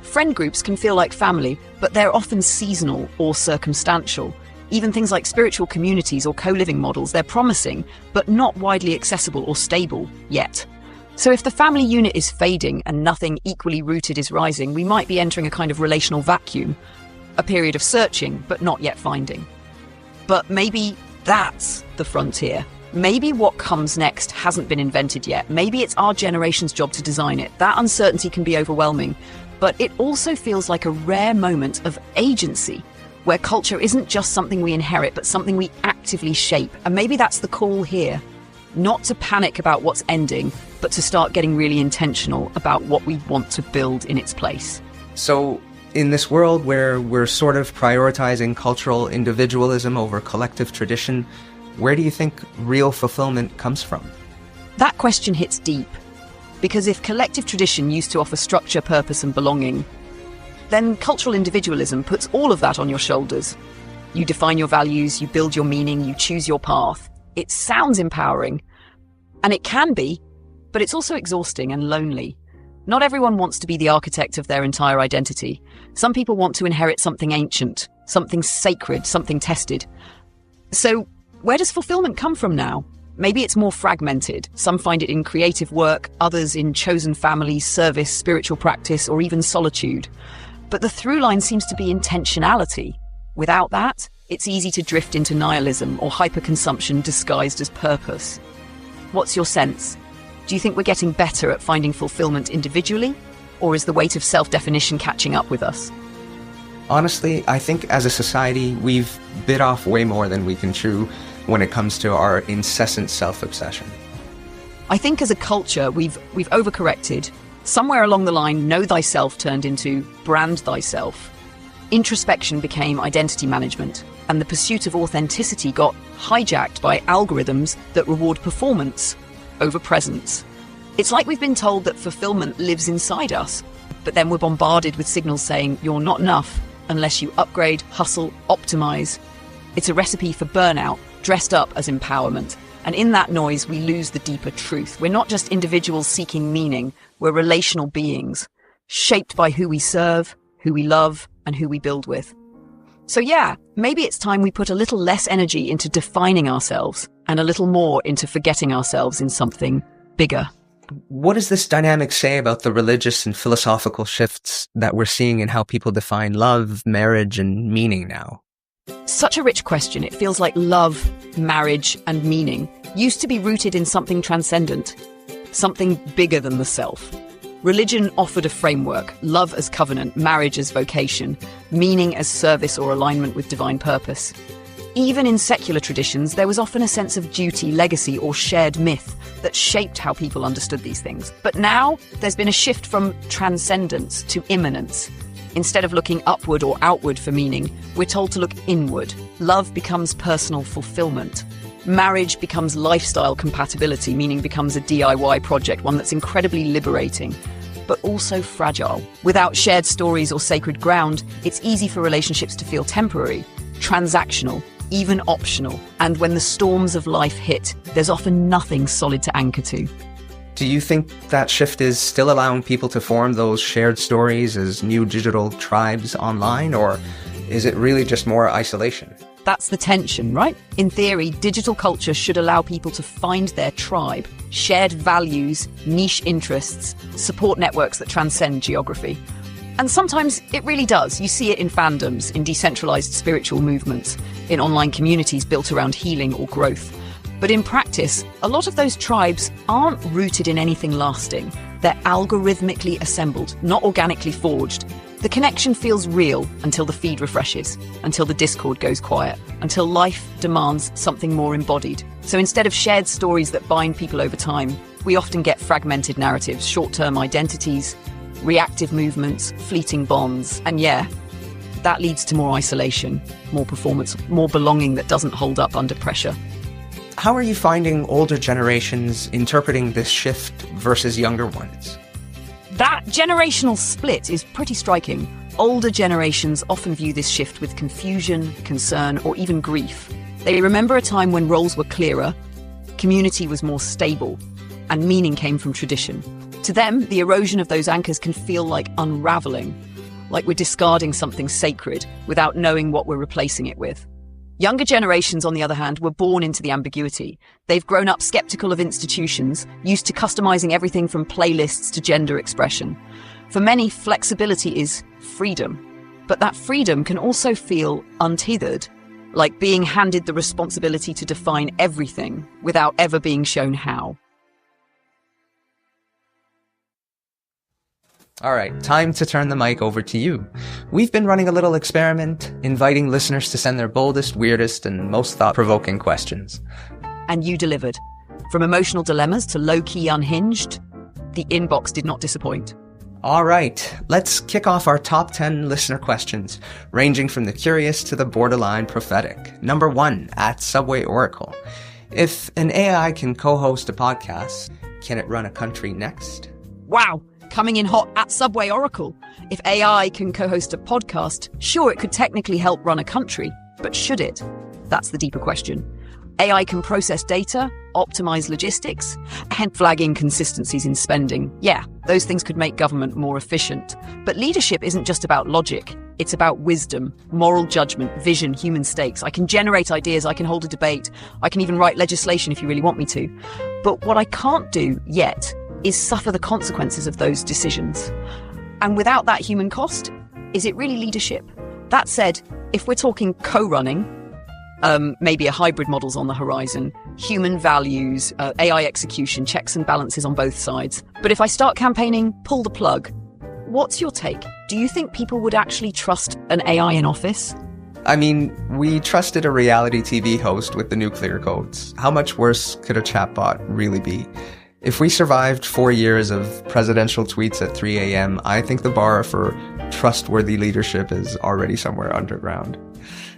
S2: Friend groups can feel like family, but they're often seasonal or circumstantial. Even things like spiritual communities or co-living models, they're promising, but not widely accessible or stable yet. So if the family unit is fading and nothing equally rooted is rising, we might be entering a kind of relational vacuum, a period of searching, but not yet finding. But maybe that's the frontier. Maybe what comes next hasn't been invented yet. Maybe it's our generation's job to design it. That uncertainty can be overwhelming, but it also feels like a rare moment of agency, where culture isn't just something we inherit, but something we actively shape. And maybe that's the call here. Not to panic about what's ending, but to start getting really intentional about what we want to build in its place.
S1: So, in this world where we're sort of prioritizing cultural individualism over collective tradition, where do you think real fulfillment comes from?
S2: That question hits deep, because if collective tradition used to offer structure, purpose, and belonging, then cultural individualism puts all of that on your shoulders. You define your values, you build your meaning, you choose your path. It sounds empowering, and it can be, but it's also exhausting and lonely. Not everyone wants to be the architect of their entire identity. Some people want to inherit something ancient, something sacred, something tested. So, where does fulfillment come from now? Maybe it's more fragmented. Some find it in creative work, others in chosen families, service, spiritual practice, or even solitude. But the through line seems to be intentionality. Without that, it's easy to drift into nihilism or hyperconsumption disguised as purpose. What's your sense? Do you think we're getting better at finding fulfillment individually, or is the weight of self-definition catching up with us?
S1: Honestly, I think as a society, we've bit off way more than we can chew when it comes to our incessant self-obsession.
S2: I think as a culture, we've overcorrected. Somewhere along the line, know thyself turned into brand thyself. Introspection became identity management, and the pursuit of authenticity got hijacked by algorithms that reward performance over presence. It's like we've been told that fulfillment lives inside us, but then we're bombarded with signals saying you're not enough unless you upgrade, hustle, optimize. It's a recipe for burnout, dressed up as empowerment. And in that noise, we lose the deeper truth. We're not just individuals seeking meaning, we're relational beings, shaped by who we serve, who we love, and who we build with. So yeah, maybe it's time we put a little less energy into defining ourselves and a little more into forgetting ourselves in something bigger.
S1: What does this dynamic say about the religious and philosophical shifts that we're seeing in how people define love, marriage, and meaning now?
S2: Such a rich question. It feels like love, marriage, and meaning used to be rooted in something transcendent, something bigger than the self. Religion offered a framework, love as covenant, marriage as vocation, meaning as service or alignment with divine purpose. Even in secular traditions, there was often a sense of duty, legacy, or shared myth that shaped how people understood these things. But now, there's been a shift from transcendence to immanence. Instead of looking upward or outward for meaning, we're told to look inward. Love becomes personal fulfillment. Marriage becomes lifestyle compatibility, meaning becomes a DIY project, one that's incredibly liberating, but also fragile. Without shared stories or sacred ground, it's easy for relationships to feel temporary, transactional, even optional. And when the storms of life hit, there's often nothing solid to anchor to.
S1: Do you think that shift is still allowing people to form those shared stories as new digital tribes online, or is it really just more isolation?
S2: That's the tension, right? In theory, digital culture should allow people to find their tribe, shared values, niche interests, support networks that transcend geography. And sometimes it really does. You see it in fandoms, in decentralized spiritual movements, in online communities built around healing or growth. But in practice, a lot of those tribes aren't rooted in anything lasting. They're algorithmically assembled, not organically forged. The connection feels real until the feed refreshes, until the Discord goes quiet, until life demands something more embodied. So instead of shared stories that bind people over time, we often get fragmented narratives, short-term identities, reactive movements, fleeting bonds. And yeah, that leads to more isolation, more performance, more belonging that doesn't hold up under pressure.
S1: How are you finding older generations interpreting this shift versus younger ones?
S2: That generational split is pretty striking. Older generations often view this shift with confusion, concern, or even grief. They remember a time when roles were clearer, community was more stable, and meaning came from tradition. To them, the erosion of those anchors can feel like unraveling, like we're discarding something sacred without knowing what we're replacing it with. Younger generations, on the other hand, were born into the ambiguity. They've grown up skeptical of institutions, used to customizing everything from playlists to gender expression. For many, flexibility is freedom. But that freedom can also feel untethered, like being handed the responsibility to define everything without ever being shown how.
S1: All right, time to turn the mic over to you. We've been running a little experiment, inviting listeners to send their boldest, weirdest, and most thought-provoking questions.
S2: And you delivered. From emotional dilemmas to low-key unhinged, the inbox did not disappoint.
S1: All right, let's kick off our top 10 listener questions, ranging from the curious to the borderline prophetic. Number 1, at Subway Oracle. If an AI can co-host a podcast, can it run a country next?
S2: Wow! Coming in hot at Subway Oracle. If AI can co-host a podcast, sure, it could technically help run a country, but should it? That's the deeper question. AI can process data, optimize logistics, and flag inconsistencies in spending. Yeah, those things could make government more efficient. But leadership isn't just about logic. It's about wisdom, moral judgment, vision, human stakes. I can generate ideas, I can hold a debate, I can even write legislation if you really want me to. But what I can't do yet is suffer the consequences of those decisions. And without that human cost, is it really leadership? That said, if we're talking co-running, maybe a hybrid model's on the horizon, human values, AI execution, checks and balances on both sides. But if I start campaigning, pull the plug, what's your take? Do you think people would actually trust an AI in office?
S1: I mean, we trusted a reality TV host with the nuclear codes. How much worse could a chatbot really be? If we survived 4 years of presidential tweets at 3 a.m., I think the bar for trustworthy leadership is already somewhere underground.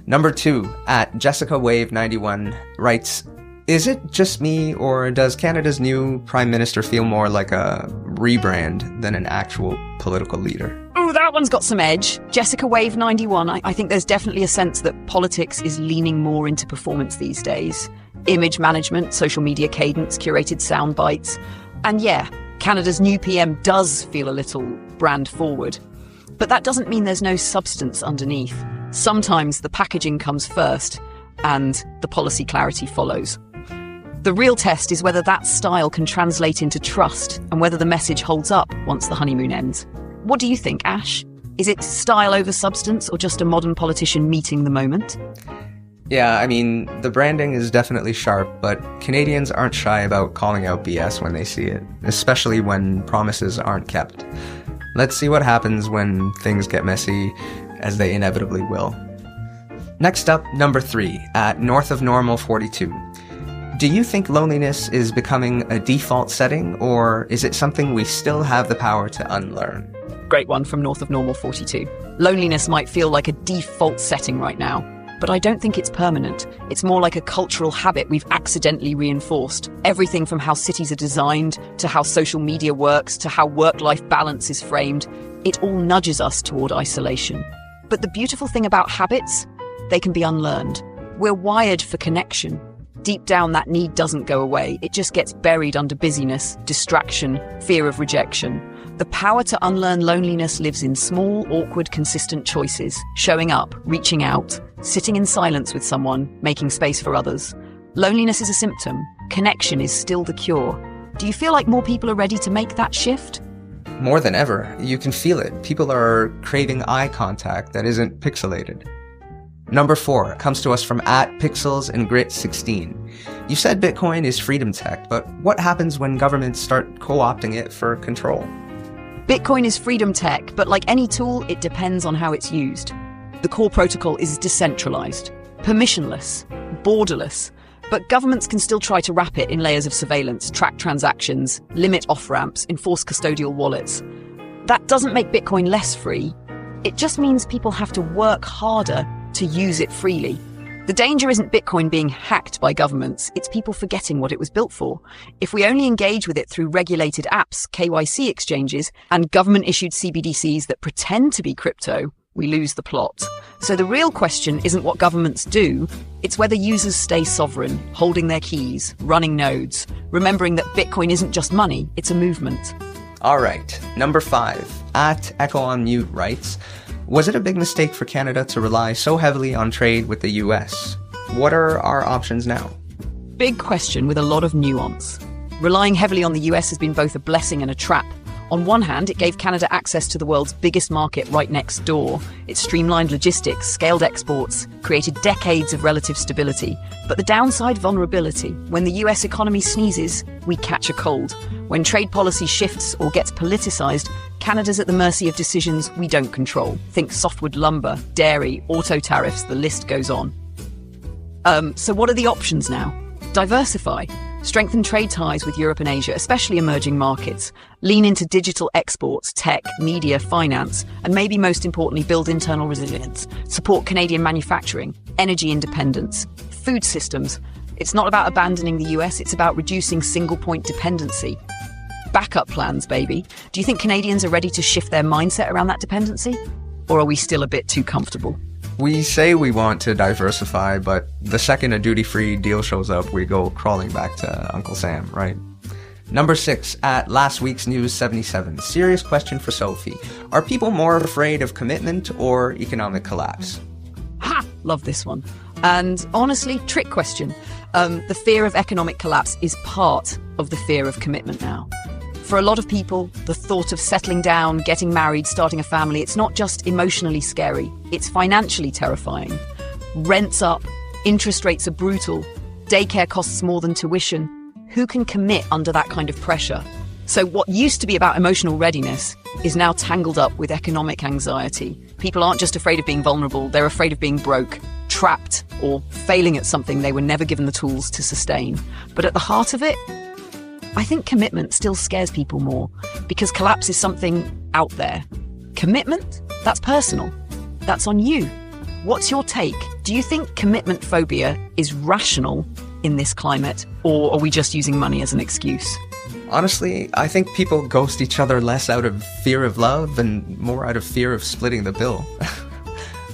S1: Number 2, at Jessica Wave 91 writes, is it just me, or does Canada's new Prime Minister feel more like a rebrand than an actual political leader?
S2: Oh, that one's got some edge. Jessica Wave 91, I think there's definitely a sense that politics is leaning more into performance these days. image management, social media cadence, curated sound bites. And yeah, Canada's new PM does feel a little brand forward. But that doesn't mean there's no substance underneath. Sometimes the packaging comes first and the policy clarity follows. The real test is whether that style can translate into trust and whether the message holds up once the honeymoon ends. What do you think, Ash? Is it style over substance or just a modern politician meeting the moment?
S1: Yeah, I mean, the branding is definitely sharp, but Canadians aren't shy about calling out BS when they see it, especially when promises aren't kept. Let's see what happens when things get messy, as they inevitably will. Next up, number 3, at North of Normal 42. Do you think loneliness is becoming a default setting, or is it something we still have the power to unlearn?
S2: Great one from North of Normal 42. Loneliness might feel like a default setting right now, but I don't think it's permanent. It's more like a cultural habit we've accidentally reinforced. Everything from how cities are designed, to how social media works, to how work-life balance is framed, it all nudges us toward isolation. But the beautiful thing about habits, they can be unlearned. We're wired for connection. Deep down, that need doesn't go away. It just gets buried under busyness, distraction, fear of rejection. The power to unlearn loneliness lives in small, awkward, consistent choices. Showing up, reaching out, sitting in silence with someone, making space for others. Loneliness is a symptom. Connection is still the cure. Do you feel like more people are ready to make that shift?
S1: More than ever. You can feel it. People are craving eye contact that isn't pixelated. Number 4 comes to us from @PixelsAndGrit16. You said Bitcoin is freedom tech, but what happens when governments start co-opting it for control?
S2: Bitcoin is freedom tech, but like any tool, it depends on how it's used. The core protocol is decentralized, permissionless, borderless, but governments can still try to wrap it in layers of surveillance, track transactions, limit off-ramps, enforce custodial wallets. That doesn't make Bitcoin less free. It just means people have to work harder to use it freely. The danger isn't Bitcoin being hacked by governments, it's people forgetting what it was built for. If we only engage with it through regulated apps, KYC exchanges, and government-issued CBDCs that pretend to be crypto, we lose the plot. So the real question isn't what governments do, it's whether users stay sovereign, holding their keys, running nodes, remembering that Bitcoin isn't just money, it's a movement.
S1: Alright, number 5, @EchoOnMute writes, was it a big mistake for Canada to rely so heavily on trade with the US? What are our options now?
S2: Big question with a lot of nuance. Relying heavily on the US has been both a blessing and a trap. On one hand, it gave Canada access to the world's biggest market right next door. It streamlined logistics, scaled exports, created decades of relative stability. But the downside, vulnerability. When the US economy sneezes, we catch a cold. When trade policy shifts or gets politicized, Canada's at the mercy of decisions we don't control. Think softwood lumber, dairy, auto tariffs, the list goes on. So what are the options now? Diversify. Strengthen trade ties with Europe and Asia, especially emerging markets. Lean into digital exports, tech, media, finance, and maybe most importantly, build internal resilience. Support Canadian manufacturing, energy independence, food systems. It's not about abandoning the US, it's about reducing single-point dependency. Backup plans, baby. Do you think Canadians are ready to shift their mindset around that dependency? Or are we still a bit too comfortable?
S1: We say we want to diversify, but the second a duty-free deal shows up, we go crawling back to Uncle Sam, right? Number 6, @Last Week's News 77. Serious question for Sophie. Are people more afraid of commitment or economic collapse?
S2: Ha! Love this one. And honestly, trick question. The fear of economic collapse is part of the fear of commitment now. For a lot of people, the thought of settling down, getting married, starting a family, it's not just emotionally scary, it's financially terrifying. Rent's up, interest rates are brutal, daycare costs more than tuition. Who can commit under that kind of pressure? So what used to be about emotional readiness is now tangled up with economic anxiety. People aren't just afraid of being vulnerable, they're afraid of being broke, trapped, or failing at something they were never given the tools to sustain. But at the heart of it, I think commitment still scares people more, because collapse is something out there. Commitment? That's personal. That's on you. What's your take? Do you think commitment phobia is rational in this climate, or are we just using money as an excuse?
S1: Honestly, I think people ghost each other less out of fear of love and more out of fear of splitting the bill.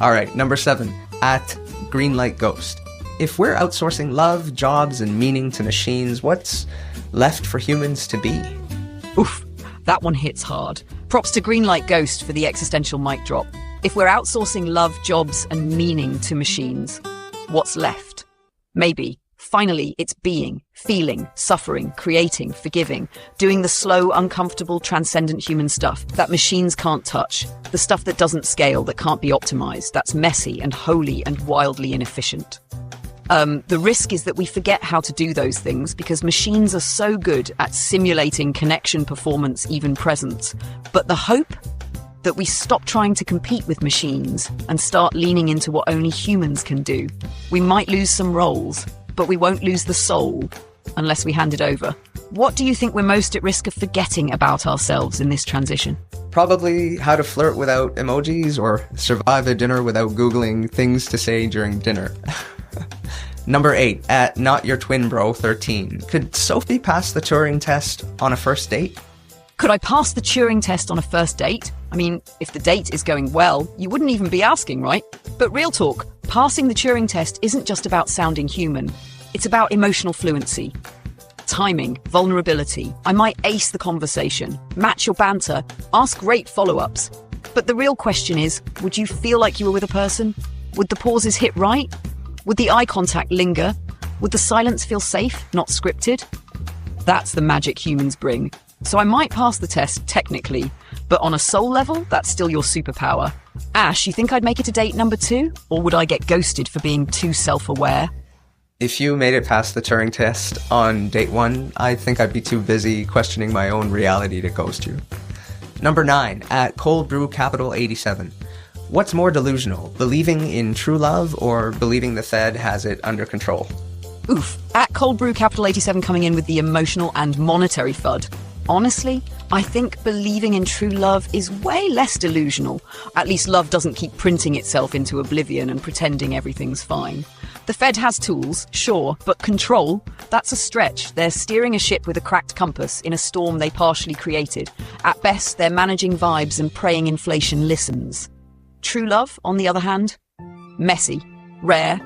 S1: Alright, number 7, @GreenlightGhost. if we're outsourcing love, jobs, and meaning to machines, what's left for humans to be?
S2: Oof, that one hits hard. Props to Greenlight Ghost for the existential mic drop. If we're outsourcing love, jobs, and meaning to machines, what's left? Maybe, finally, it's being, feeling, suffering, creating, forgiving, doing the slow, uncomfortable, transcendent human stuff that machines can't touch, the stuff that doesn't scale, that can't be optimized, that's messy and holy and wildly inefficient. The risk is that we forget how to do those things because machines are so good at simulating connection, performance, even presence. But the hope? That we stop trying to compete with machines and start leaning into what only humans can do. We might lose some roles, but we won't lose the soul unless we hand it over. What do you think we're most at risk of forgetting about ourselves in this transition?
S1: Probably how to flirt without emojis or survive a dinner without Googling things to say during dinner. Number 8, at Not Your Twin Bro 13. Could Sophie pass the Turing test on a first date?
S2: Could I pass the Turing test on a first date? I mean, if the date is going well, you wouldn't even be asking, right? But real talk, passing the Turing test isn't just about sounding human. It's about emotional fluency, timing, vulnerability. I might ace the conversation, match your banter, ask great follow-ups. But the real question is, would you feel like you were with a person? Would the pauses hit right? Would the eye contact linger? Would the silence feel safe, not scripted? That's the magic humans bring. So I might pass the test, technically, but on a soul level, that's still your superpower. Ash, you think I'd make it to date number 2? Or would I get ghosted for being too self-aware?
S1: If you made it past the Turing test on date 1, I think I'd be too busy questioning my own reality to ghost you. Number 9, at Cold Brew Capital 87. What's more delusional, believing in true love or believing the Fed has it under control?
S2: Oof, at Cold Brew Capital 87 coming in with the emotional and monetary FUD. Honestly, I think believing in true love is way less delusional. At least love doesn't keep printing itself into oblivion and pretending everything's fine. The Fed has tools, sure, but control? That's a stretch. They're steering a ship with a cracked compass in a storm they partially created. At best, they're managing vibes and praying inflation listens. True love, on the other hand? Messy, rare,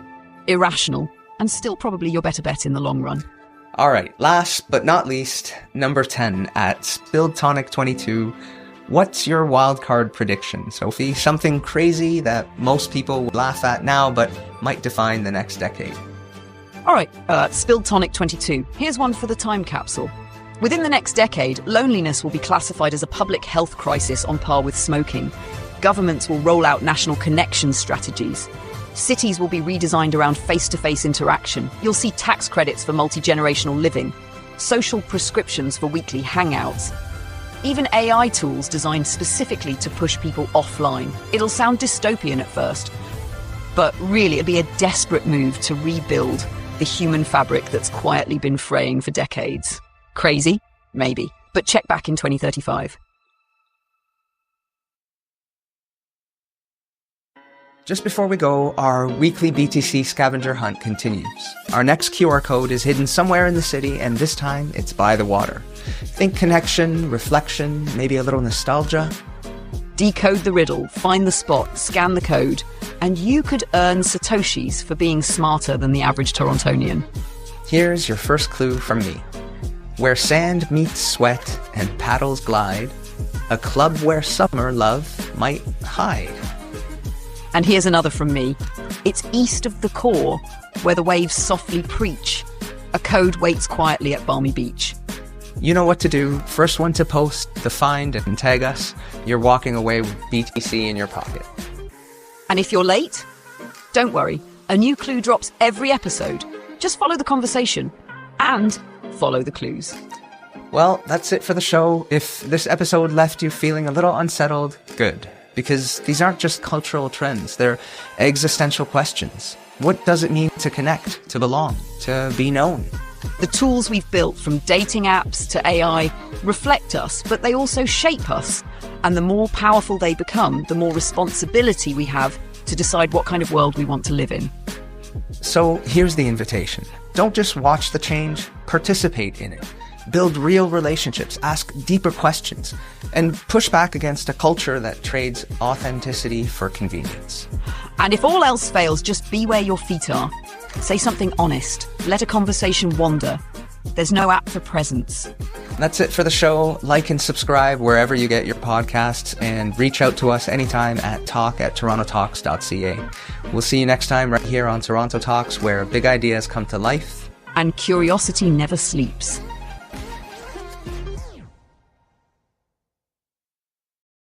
S2: irrational, and still probably your better bet in the long run.
S1: Alright, last but not least, number 10 at Spilled Tonic 22. What's your wildcard prediction, Sophie? Something crazy that most people would laugh at now, but might define the next decade.
S2: Alright, Spilled Tonic 22. Here's one for the time capsule. Within the next decade, loneliness will be classified as a public health crisis on par with smoking. Governments will roll out national connection strategies. Cities will be redesigned around face-to-face interaction. You'll see tax credits for multi-generational living, social prescriptions for weekly hangouts, even AI tools designed specifically to push people offline. It'll sound dystopian at first, but really it'll be a desperate move to rebuild the human fabric that's quietly been fraying for decades. Crazy? Maybe. But check back in 2035.
S1: Just before we go, our weekly BTC scavenger hunt continues. Our next QR code is hidden somewhere in the city, and this time it's by the water. Think connection, reflection, maybe a little nostalgia.
S2: Decode the riddle, find the spot, scan the code, and you could earn Satoshis for being smarter than the average Torontonian.
S1: Here's your first clue from me. Where sand meets sweat and paddles glide, a club where summer love might hide.
S2: And here's another from me. It's east of the core, where the waves softly preach. A code waits quietly at balmy beach.
S1: You know what to do. First one to post the find and tag us. You're walking away with BTC in your pocket.
S2: And if you're late, don't worry. A new clue drops every episode. Just follow the conversation and follow the clues.
S1: Well, that's it for the show. If this episode left you feeling a little unsettled, good. Because these aren't just cultural trends, they're existential questions. What does it mean to connect, to belong, to be known?
S2: The tools we've built, from dating apps to AI, reflect us, but they also shape us. And the more powerful they become, the more responsibility we have to decide what kind of world we want to live in.
S1: So here's the invitation. Don't just watch the change, participate in it. Build real relationships, ask deeper questions, and push back against a culture that trades authenticity for convenience.
S2: And if all else fails, just be where your feet are. Say something honest. Let a conversation wander. There's no app for presents.
S1: That's it for the show. Like and subscribe wherever you get your podcasts, and reach out to us anytime at talk@torontotalks.ca. We'll see you next time right here on Toronto Talks, where big ideas come to life.
S2: And curiosity never sleeps.